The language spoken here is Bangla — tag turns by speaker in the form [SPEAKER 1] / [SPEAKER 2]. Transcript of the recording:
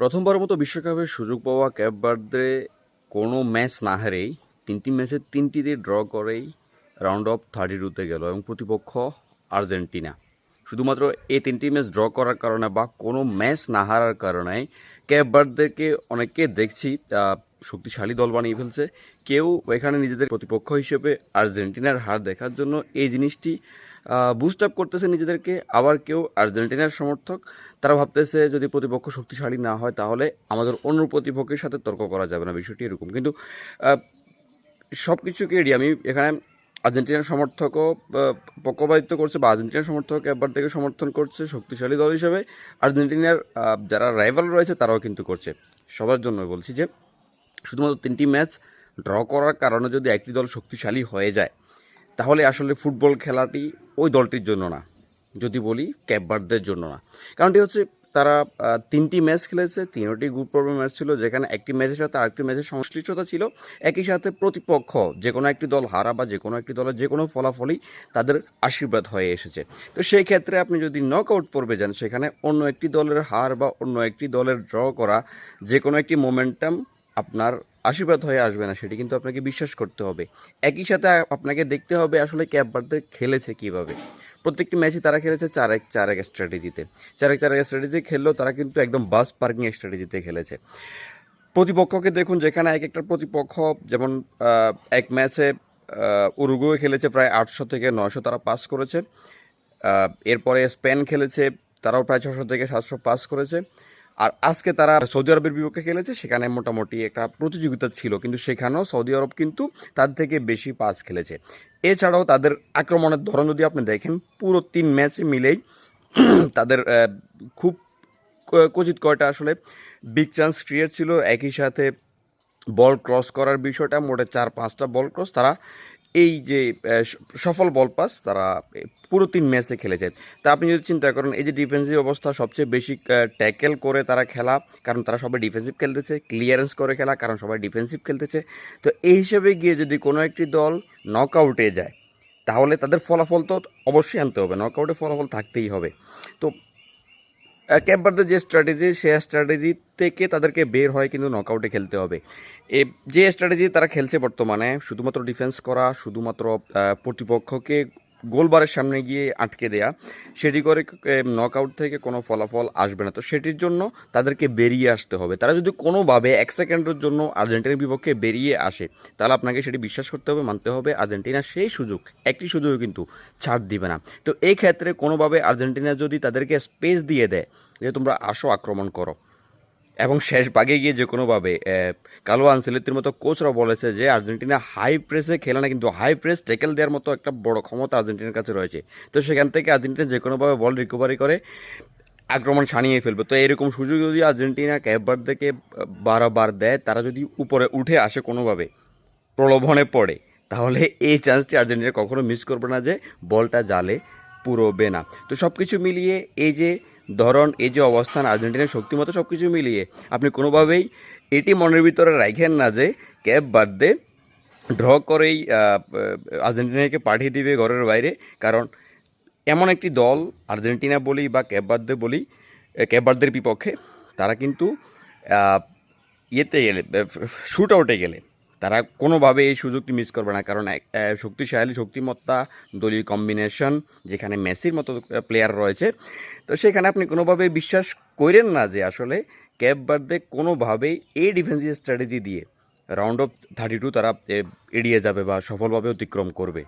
[SPEAKER 1] প্রথমবারের মতো বিশ্বকাপের সুযোগ পাওয়া ক্যাপ ভার্দে কোনো ম্যাচ না হারেই ৩টি ম্যাচের ৩টিতে ড্র করেই রাউন্ড অফ 32-তে গেল এবং প্রতিপক্ষ আর্জেন্টিনা। শুধুমাত্র এই 3টি ম্যাচ ড্র করার কারণে বা কোনো ম্যাচ না হারার কারণে ক্যাপ ভার্দেকে অনেকে দেখছি শক্তিশালী দল বানিয়ে ফেলছে। কেউ এখানে নিজেদের প্রতিপক্ষ হিসেবে আর্জেন্টিনার হার দেখার জন্য এই জিনিসটি বুস্ট আপ করতেছে নিজেদেরকে। আবার কেউ আর্জেন্টিনার সমর্থক, তারা ভাবতেছে যদি প্রতিপক্ষ শক্তিশালী না হয় তাহলে আমাদের অন্য প্রতিপক্ষের সাথে তর্ক করা যাবে না, বিষয়টি এরকম। কিন্তু সব কিছুকে এড়িয়ে আমি এখানে আর্জেন্টিনার সমর্থকও পক্ষপাতিত্ব করছে বা আর্জেন্টিনার সমর্থক একবার থেকে সমর্থন করছে শক্তিশালী দল হিসেবে। আর্জেন্টিনার যারা রাইভাল রয়েছে তারাও কিন্তু করছে। সবার জন্য বলছি যে শুধুমাত্র 3টি ম্যাচ ড্র করার কারণে যদি একটি দল শক্তিশালী হয়ে যায় তাহলে আসলে ফুটবল খেলাটি ওই দলটির জন্য না, যদি বলি ক্যাপ ভার্দের জন্য না। কারণটি হচ্ছে তারা 3টি ম্যাচ খেলেছে, 3টি গ্রুপ পর্বের ম্যাচ ছিল, যেখানে একটি ম্যাচের সাথে আরেকটি ম্যাচের সংশ্লিষ্টতা ছিল। একই সাথে প্রতিপক্ষ যে কোনো একটি দল হারা বা যে কোনো একটি দলের যে কোনো ফলাফলই তাদের আশীর্বাদ হয়ে এসেছে। তো সেই ক্ষেত্রে আপনি যদি নক আউট পর্বে যান, সেখানে অন্য একটি দলের হার বা অন্য একটি দলের ড্র করা যে কোনো একটি মোমেন্টাম আপনার আশীর্বাদ হয়ে আসবে না, সেটি কিন্তু আপনাকে বিশ্বাস করতে হবে। একই সাথে আপনাকে দেখতে হবে আসলে ক্যাপ ভার্দে খেলেছে কীভাবে। প্রত্যেকটি ম্যাচই তারা খেলেছে 4-1-4-1 স্ট্র্যাটেজিতে। 4-1-4-1 স্ট্র্যাটেজি খেললেও তারা কিন্তু একদম বাস পার্কিং স্ট্র্যাটেজিতে খেলেছে। প্রতিপক্ষকে দেখুন, যেখানে এক একটা প্রতিপক্ষ, যেমন এক ম্যাচে উরুগুয়ে খেলেছে প্রায় 800 থেকে 900 তারা পাস করেছে। এরপরে স্পেন খেলেছে, তারাও প্রায় 600 থেকে 700 পাস করেছে। আর আজকে তারা সৌদি আরবের বিপক্ষে খেলেছে, সেখানে মোটামুটি একটা প্রতিযোগিতা ছিল, কিন্তু সেখানেও সৌদি আরব কিন্তু তার থেকে বেশি পাস খেলেছে। এছাড়াও তাদের আক্রমণের ধরন যদি আপনি দেখেন, পুরো 3 ম্যাচে মিলেই তাদের খুব কচিত কয়টা আসলে বিগ চান্স ক্রিয়েট ছিল। একই সাথে বল ক্রস করার বিষয়টা মোটে 4-5টা বল ক্রস তারা, এই যে সফল বল পাস তারা পুরো 3 ম্যাচে খেলেছে। তা আপনি যদি চিন্তা করেন, এই যে ডিফেন্সিভ অবস্থা, সবচেয়ে বেশি ট্যাকেল করে তারা খেলা, কারণ তারা সবাই ডিফেন্সিভ খেলতেছে, ক্লিয়ারেন্স করে খেলা, কারণ সবাই ডিফেন্সিভ খেলতেছে। তো এই হিসেবে গিয়ে যদি কোনো একটি দল নক আউটে যায় তাহলে তাদের ফলাফল তো অবশ্যই আনতে হবে, নক আউটে ফলাফল থাকতেই হবে। তো ক্যাপ ভার্দের যে স্ট্র্যাটেজি, সে স্ট্র্যাটেজি থেকে তাদেরকে বের হয় কিন্তু নকআউটে খেলতে হবে। যে স্ট্র্যাটেজি তারা খেলছে বর্তমানে, শুধুমাত্র ডিফেন্স করা, শুধুমাত্র প্রতিপক্ষকে গোলবারের সামনে গিয়ে আটকে দেয়া, সেটি করে নকআউট থেকে কোনো ফলাফল আসবে না। তো সেটির জন্য তাদেরকে বেরিয়ে আসতে হবে। তারা যদি কোনোভাবে 1 সেকেন্ডের জন্য আর্জেন্টিনার বিপক্ষে বেরিয়ে আসে তাহলে আপনাকে সেটি বিশ্বাস করতে হবে, মানতে হবে, আর্জেন্টিনা সেই সুযোগ, একটি সুযোগও কিন্তু ছাড় দিবে না। তো এই ক্ষেত্রে কোনোভাবে আর্জেন্টিনা যদি তাদেরকে স্পেস দিয়ে দেয় যে তোমরা আসো আক্রমণ করো, এবং শেষ ভাগে গিয়ে যে কোনোভাবে কালো আনসেলত্তির মতো কোচরা বলেছে যে আর্জেন্টিনা হাই প্রেসে খেলে না, কিন্তু হাই প্রেস ট্যাকেল দেওয়ার মতো একটা বড় ক্ষমতা আর্জেন্টিনার কাছে রয়েছে। তো সেখান থেকে আর্জেন্টিনা যে কোনোভাবে বল রিকভারি করে আক্রমণ সানিয়ে ফেলবে। তো এরকম সুযোগ যদি আর্জেন্টিনা ক্যাপ ভার্দেকে বারবার দেয়, তারা যদি উপরে উঠে আসে কোনোভাবে, প্রলোভনে পড়ে, তাহলে এই চান্সটি আর্জেন্টিনা কখনো মিস করবে না যে বলটা জালে পুরোবে না। তো সব কিছু মিলিয়ে এই যে ধরন, এই যে অবস্থান, আর্জেন্টিনার শক্তিমতো সব কিছু মিলিয়ে আপনি কোনোভাবেই এটি মনের ভিতরে রাখেন না যে ক্যাপ ভার্দে ড্র করেই আর্জেন্টিনাকে পাঠিয়ে দিবে ঘরের বাইরে। কারণ এমন একটি দল, আর্জেন্টিনা বলি বা ক্যাপ ভার্দে বলি, ক্যাপ ভার্দের বিপক্ষে তারা কিন্তু ইয়েতে গেলে, শুট আউটে গেলে তারা কোনোভাবে এই সুযোগটি মিস করবে না। কারণ শক্তিশালী, শক্তিমত্তা, দলীয় কম্বিনেশন, যেখানে মেসির মতো প্লেয়ার রয়েছে। তো সেখানে আপনি কোনোভাবেই বিশ্বাস করেন না যে আসলে ক্যাপ ভার্দে কোনোভাবেই এই ডিফেন্সিভ স্ট্র্যাটেজি দিয়ে রাউন্ড অফ 32 তারা এড়িয়ে যাবে বা সফলভাবে অতিক্রম করবে।